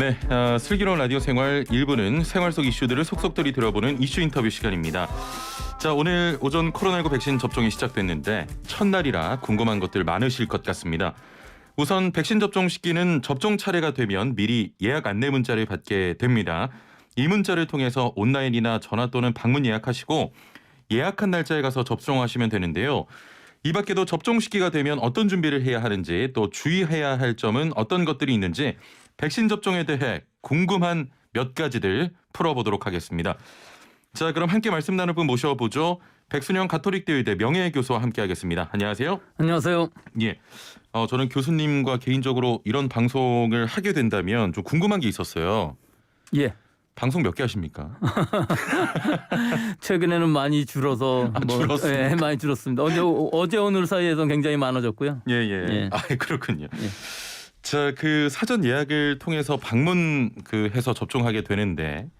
네, 슬기로운 라디오 생활 1부는 생활 속 이슈들을 속속들이 들어보는 이슈 인터뷰 시간입니다. 자, 오늘 오전 코로나19 백신 접종이 시작됐는데 첫날이라 궁금한 것들 많으실 것 같습니다. 우선 백신 접종 시기는 접종 차례가 되면 미리 예약 안내 문자를 받게 됩니다. 이 문자를 통해서 온라인이나 전화 또는 방문 예약하시고 예약한 날짜에 가서 접종하시면 되는데요. 이 밖에도 접종 시기가 되면 어떤 준비를 해야 하는지 또 주의해야 할 점은 어떤 것들이 있는지 백신 접종에 대해 궁금한 몇 가지들 풀어보도록 하겠습니다. 자, 그럼 함께 말씀 나눌 분 모셔보죠. 백순영 가톨릭대의대 명예교수와 함께하겠습니다. 안녕하세요. 안녕하세요. 예, 저는 교수님과 개인적으로 이런 방송을 하게 된다면 좀 궁금한 게 있었어요. 예. 방송 몇 개 하십니까? 최근에는 많이 줄어서 줄었습니까? 예, 많이 줄었습니다. 어제 오늘 사이에서 굉장히 많아졌고요. 예. 예. 그렇군요. 예. 자, 그 사전 예약을 통해서 방문 해서 접종하게 되는데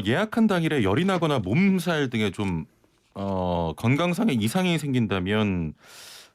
예약한 당일에 열이 나거나 몸살 등의 좀 건강상의 이상이 생긴다면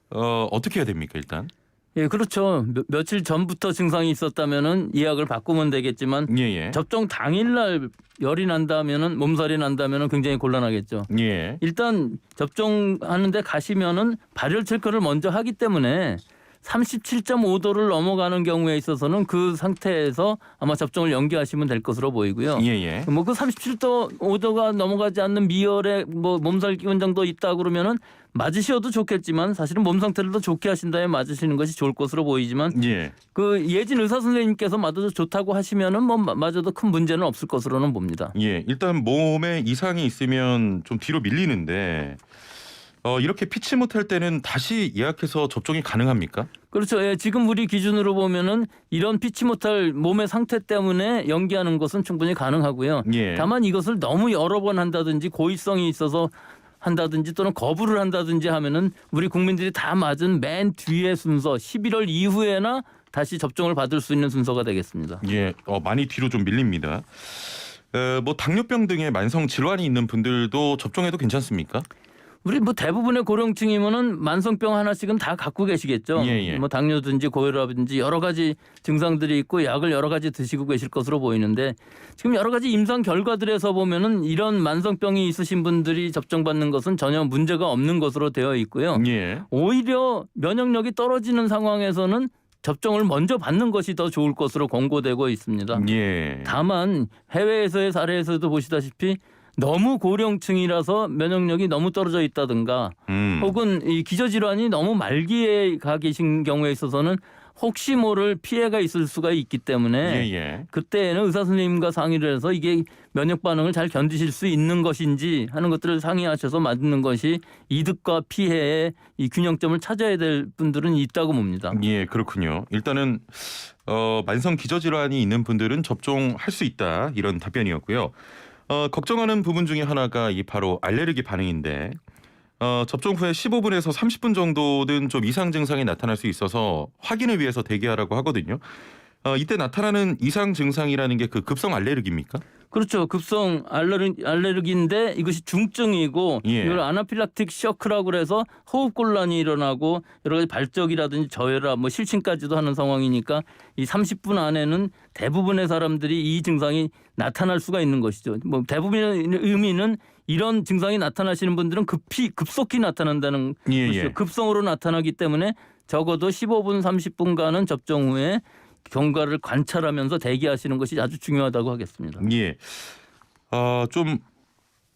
어떻게 해야 됩니까, 일단? 예, 그렇죠. 며칠 전부터 증상이 있었다면은 예약을 바꾸면 되겠지만 예. 접종 당일날 열이 난다면은 몸살이 난다면은 굉장히 곤란하겠죠. 예. 일단 접종하는데 가시면은 발열 체크를 먼저 하기 때문에 37.5도를 넘어가는 경우에 있어서는 그 상태에서 아마 접종을 연기하시면 될 것으로 보이고요. 예. 뭐 그 37도 5도가 넘어가지 않는 미열에 뭐 몸살 기운 정도 있다 그러면은 맞으셔도 좋겠지만 사실은 몸 상태를 더 좋게 하신 다음에 맞으시는 것이 좋을 것으로 보이지만 예. 그 예진 의사 선생님께서 맞아도 좋다고 하시면은 뭐 맞아도 큰 문제는 없을 것으로는 봅니다. 예. 일단 몸에 이상이 있으면 좀 뒤로 밀리는데 이렇게 피치 못할 때는 다시 예약해서 접종이 가능합니까? 그렇죠. 예, 지금 우리 기준으로 보면은 이런 피치 못할 몸의 상태 때문에 연기하는 것은 충분히 가능하고요. 예. 다만 이것을 너무 여러 번 한다든지 고의성이 있어서 한다든지 또는 거부를 한다든지 하면은 우리 국민들이 다 맞은 맨 뒤의 순서 11월 이후에나 다시 접종을 받을 수 있는 순서가 되겠습니다. 예. 많이 뒤로 좀 밀립니다. 뭐 당뇨병 등의 만성 질환이 있는 분들도 접종해도 괜찮습니까? 우리 뭐 대부분의 고령층이면은 만성병 하나씩은 다 갖고 계시겠죠. 예. 뭐 당뇨든지 고혈압인지 여러 가지 증상들이 있고 약을 여러 가지 드시고 계실 것으로 보이는데 지금 여러 가지 임상 결과들에서 보면은 이런 만성병이 있으신 분들이 접종받는 것은 전혀 문제가 없는 것으로 되어 있고요. 예. 오히려 면역력이 떨어지는 상황에서는 접종을 먼저 받는 것이 더 좋을 것으로 권고되고 있습니다. 예. 다만 해외에서의 사례에서도 보시다시피 너무 고령층이라서 면역력이 너무 떨어져 있다든가 혹은 이 기저질환이 너무 말기에 가 계신 경우에 있어서는 혹시 모를 피해가 있을 수가 있기 때문에 예. 그때는 의사 선생님과 상의를 해서 이게 면역 반응을 잘 견디실 수 있는 것인지 하는 것들을 상의하셔서 맞는 것이 이득과 피해의 이 균형점을 찾아야 될 분들은 있다고 봅니다. 예, 그렇군요. 일단은 만성 기저질환이 있는 분들은 접종할 수 있다 이런 답변이었고요. 걱정하는 부분 중에 하나가 바로 알레르기 반응인데 접종 후에 15분에서 30분 정도는 좀 이상 증상이 나타날 수 있어서 확인을 위해서 대기하라고 하거든요. 이때 나타나는 이상 증상이라는 게 그 급성 알레르기입니까? 그렇죠. 급성 알레르기인데 이것이 중증이고 예. 이걸 아나필락틱 쇼크라고 그래서 호흡곤란이 일어나고 여러 가지 발적이라든지 저혈압 뭐 실신까지도 하는 상황이니까 이 30분 안에는 대부분의 사람들이 이 증상이 나타날 수가 있는 것이죠. 뭐 대부분의 의미는 이런 증상이 나타나시는 분들은 급속히 나타난다는 것이죠. 급성으로 나타나기 때문에 적어도 15분 30분간은 접종 후에 경과를 관찰하면서 대기하시는 것이 아주 중요하다고 하겠습니다. 예. 좀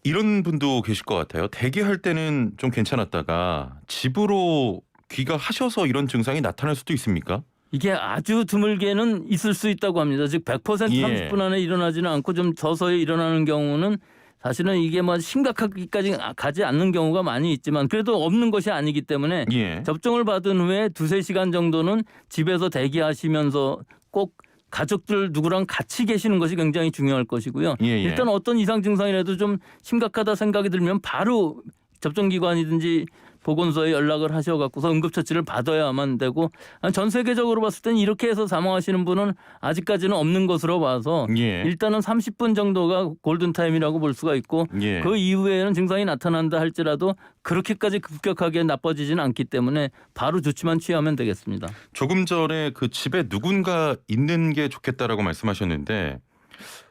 이런 분도 계실 것 같아요. 대기할 때는 좀 괜찮았다가 집으로 귀가하셔서 이런 증상이 나타날 수도 있습니까? 이게 아주 드물게는 있을 수 있다고 합니다. 즉 100% 예. 30분 안에 일어나지는 않고 좀 서서히 일어나는 경우는 사실은 이게 뭐 심각하기까지 가지 않는 경우가 많이 있지만 그래도 없는 것이 아니기 때문에 예. 접종을 받은 후에 2-3시간 정도는 집에서 대기하시면서 꼭 가족들 누구랑 같이 계시는 것이 굉장히 중요할 것이고요. 예. 일단 어떤 이상 증상이라도 좀 심각하다 생각이 들면 바로 접종기관이든지 보건소에 연락을 하셔갖고서 응급처치를 받아야만 되고 전 세계적으로 봤을 때는 이렇게 해서 사망하시는 분은 아직까지는 없는 것으로 봐서 예. 일단은 30분 정도가 골든타임이라고 볼 수가 있고 예. 그 이후에는 증상이 나타난다 할지라도 그렇게까지 급격하게 나빠지지는 않기 때문에 바로 조치만 취하면 되겠습니다. 조금 전에 그 집에 누군가 있는 게 좋겠다라고 말씀하셨는데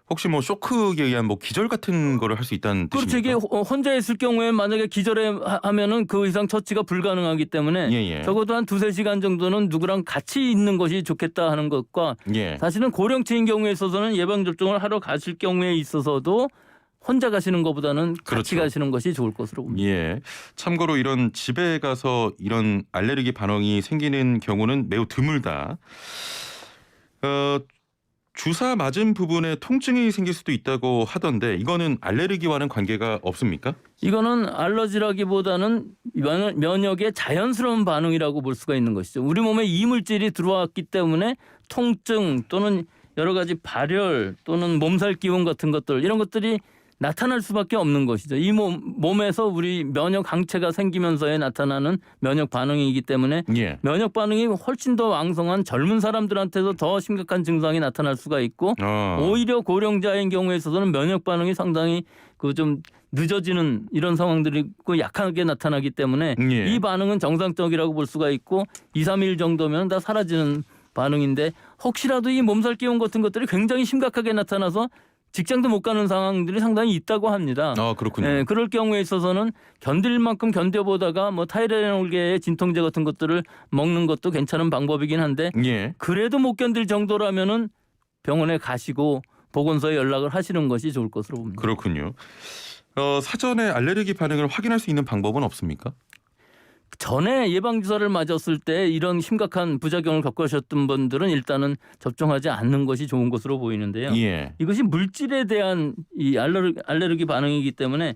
혹시 뭐 쇼크에 의한 뭐 기절 같은 거를 할 수 있다는 그렇죠. 이게 뜻입니까? 혼자 있을 경우에 만약에 기절해 하면은 그 이상 처치가 불가능하기 때문에 예. 적어도 한 2-3시간 정도는 누구랑 같이 있는 것이 좋겠다 하는 것과 예. 사실은 고령층인 경우에 있어서는 예방접종을 하러 가실 경우에 있어서도 혼자 가시는 것보다는 같이 그렇죠. 가시는 것이 좋을 것으로 봅니다. 예. 참고로 이런 집에 가서 이런 알레르기 반응이 생기는 경우는 매우 드물다. 주사 맞은 부분에 통증이 생길 수도 있다고 하던데 이거는 알레르기와는 관계가 없습니까? 이거는 알러지라기보다는 면역의 자연스러운 반응이라고 볼 수가 있는 것이죠. 우리 몸에 이물질이 들어왔기 때문에 통증 또는 여러 가지 발열 또는 몸살 기운 같은 것들 이런 것들이 나타날 수밖에 없는 것이죠. 이 몸에서 우리 면역 항체가 생기면서에 나타나는 면역 반응이기 때문에 예. 면역 반응이 훨씬 더 왕성한 젊은 사람들한테도 더 심각한 증상이 나타날 수가 있고 오히려 고령자인 경우에 있어서는 면역 반응이 상당히 그 좀 늦어지는 이런 상황들이 있고 약하게 나타나기 때문에 예. 이 반응은 정상적이라고 볼 수가 있고 2-3일 정도면 다 사라지는 반응인데 혹시라도 이 몸살 기운 같은 것들이 굉장히 심각하게 나타나서 직장도 못 가는 상황들이 상당히 있다고 합니다. 그렇군요. 예, 그럴 경우에 있어서는 견딜 만큼 견뎌보다가 뭐 타이레놀계의 진통제 같은 것들을 먹는 것도 괜찮은 방법이긴 한데 예. 그래도 못 견딜 정도라면은 병원에 가시고 보건소에 연락을 하시는 것이 좋을 것으로 봅니다. 그렇군요. 사전에 알레르기 반응을 확인할 수 있는 방법은 없습니까? 전에 예방주사를 맞았을 때 이런 심각한 부작용을 겪으셨던 분들은 일단은 접종하지 않는 것이 좋은 것으로 보이는데요. 예. 이것이 물질에 대한 이 알레르기 반응이기 때문에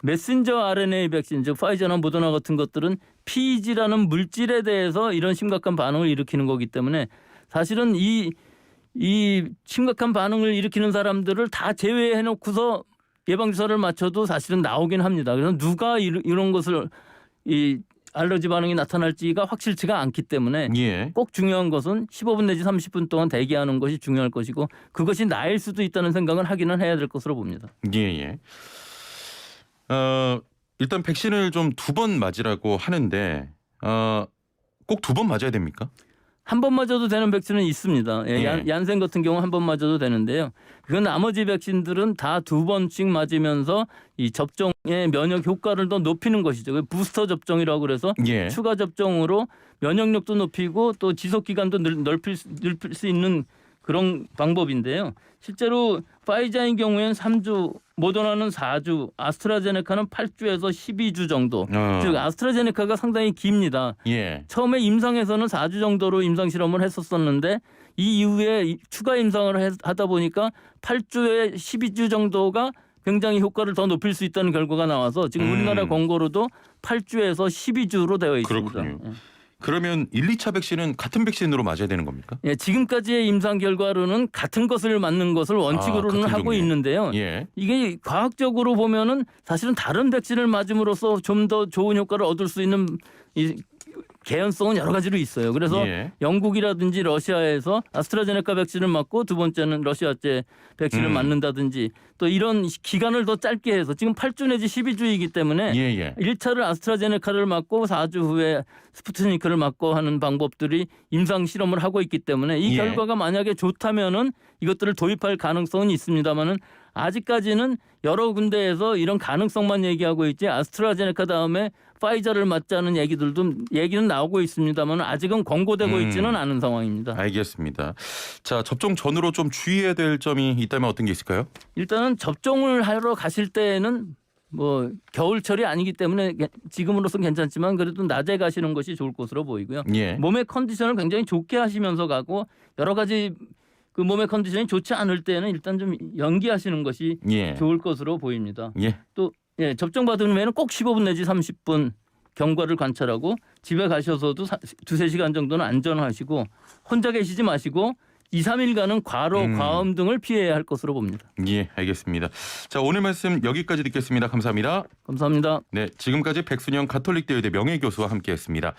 메신저 RNA 백신 즉 파이저나 모더나 같은 것들은 PEG라는 물질에 대해서 이런 심각한 반응을 일으키는 거기 때문에 사실은 이 심각한 반응을 일으키는 사람들을 다 제외해 놓고서 예방주사를 맞춰도 사실은 나오긴 합니다. 그래서 누가 이런 것을 이 알러지 반응이 나타날지가 확실치가 않기 때문에 예. 꼭 중요한 것은 15분 내지 30분 동안 대기하는 것이 중요할 것이고 그것이 나일 수도 있다는 생각은 하기는 해야 될 것으로 봅니다. 예. 일단 백신을 좀 2번 맞으라고 하는데 꼭 2번 맞아야 됩니까? 한 번 맞아도 되는 백신은 있습니다. 예. 얀센 같은 경우 한 번 맞아도 되는데요. 그 나머지 백신들은 다 2번씩 맞으면서 이 접종의 면역 효과를 더 높이는 것이죠. 부스터 접종이라고 그래서 예. 추가 접종으로 면역력도 높이고 또 지속 기간도 넓힐 수 있는 그런 방법인데요. 실제로 파이자인 경우에는 3주, 모더나는 4주, 아스트라제네카는 8주에서 12주 정도. 즉 아스트라제네카가 상당히 깁니다. 예. 처음에 임상에서는 4주 정도로 임상 실험을 했었었는데 이 이후에 추가 임상을 하다 보니까 8주에 12주 정도가 굉장히 효과를 더 높일 수 있다는 결과가 나와서 지금 우리나라 권고로도 8주에서 12주로 되어 있습니다. 그렇군요. 그러면 1, 2차 백신은 같은 백신으로 맞아야 되는 겁니까? 예, 지금까지의 임상 결과로는 같은 것을 맞는 것을 원칙으로는 같은 하고 종류. 있는데요. 예. 이게 과학적으로 보면은 사실은 다른 백신을 맞음으로써 좀 더 좋은 효과를 얻을 수 있는 이 개연성은 여러 가지로 있어요. 그래서 예. 영국이라든지 러시아에서 아스트라제네카 백신을 맞고 두 번째는 러시아제 백신을 맞는다든지 또 이런 기간을 더 짧게 해서 지금 8주 내지 12주이기 때문에 예. 1차를 아스트라제네카를 맞고 4주 후에 스푸트니크를 맞고 하는 방법들이 임상 실험을 하고 있기 때문에 이 예. 결과가 만약에 좋다면은 이것들을 도입할 가능성은 있습니다만은 아직까지는 여러 군데에서 이런 가능성만 얘기하고 있지 아스트라제네카 다음에 파이저를 맞자는 얘기는 나오고 있습니다만 아직은 권고되고 있지는 않은 상황입니다. 알겠습니다. 자, 접종 전으로 좀 주의해야 될 점이 있다면 어떤 게 있을까요? 일단은 접종을 하러 가실 때에는 뭐 겨울철이 아니기 때문에 지금으로서는 괜찮지만 그래도 낮에 가시는 것이 좋을 것으로 보이고요. 예. 몸의 컨디션을 굉장히 좋게 하시면서 가고 여러 가지 그 몸의 컨디션이 좋지 않을 때는 일단 좀 연기하시는 것이 예. 좋을 것으로 보입니다. 예. 또 접종 받은 후에는 꼭 15분 내지 30분 경과를 관찰하고 집에 가셔서도 2-3시간 정도는 안전하시고 혼자 계시지 마시고 2, 3일간은 과로, 과음 등을 피해야 할 것으로 봅니다. 예, 알겠습니다. 자, 오늘 말씀 여기까지 듣겠습니다. 감사합니다. 감사합니다. 네, 지금까지 백순영 가톨릭대 의대 명예교수와 함께했습니다.